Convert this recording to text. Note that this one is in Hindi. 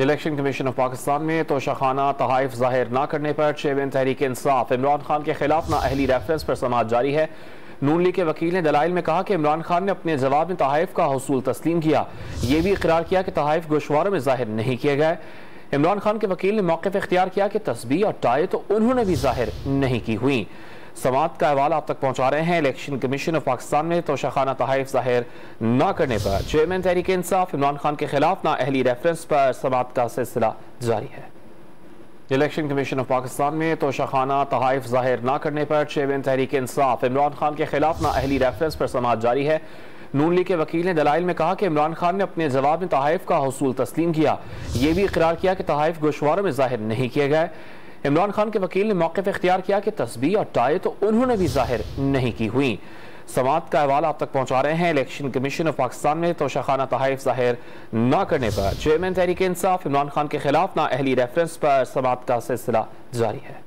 इलेक्शन कमीशन ऑफ पाकिस्तान में तोशाखाना तहाइफ जाहिर न करने पर चेयरमैन तहरीक इंसाफ इमरान खान के खिलाफ नाअहली रेफरेंस पर समाअत जारी है। नून लीग के वकील ने दलाइल में कहा कि इमरान खान ने अपने जवाब में तहाइफ का हसूल तस्लीम किया। ये भी इकरार किया कि तहाइफ गोशवारों में जाहिर नहीं किए गए। इमरान खान के वकील ने मौक़िफ़ इख्तियार किया कि तस्बीह और टाई तो उन्होंने भी जाहिर नहीं की हुई। समाअत का अहवाल आप तक पहुंचा रहे हैं। इलेक्शन कमीशन ऑफ पाकिस्तान में तोशाखाना तहाइफ जाहिर न करने पर चेयरमैन तहरीक इंसाफ इमरान खान के खिलाफ नाअहली रेफरेंस पर समाअत का सिलसिला जारी है। इलेक्शन कमीशन ऑफ पाकिस्तान में तोशाखाना तहाइफ जाहिर न करने पर चेयरमैन तहरीक इंसाफ इमरान खान के खिलाफ नाअहली रेफरेंस पर समाअत जारी है। नून लीग के वकील ने दलाइल में कहा कि इमरान खान ने अपने जवाब में तहाइफ का हसूल तस्लीम किया। ये भी इकरार किया कि तहाइफ गोशवारों में जाहिर नहीं किए गए। इमरान खान के वकील ने मौक़िफ़ इख्तियार किया कि तस्बीह और टाई तो उन्होंने भी जाहिर नहीं की हुई। समाअत का अहवाल आप तक पहुंचा रहे हैं। इलेक्शन कमीशन ऑफ पाकिस्तान में तोशाखाना तहाइफ जाहिर न करने पर चेयरमैन तहरीक इंसाफ इमरान खान के खिलाफ नाअहली रेफरेंस पर समाअत का सिलसिला जारी है।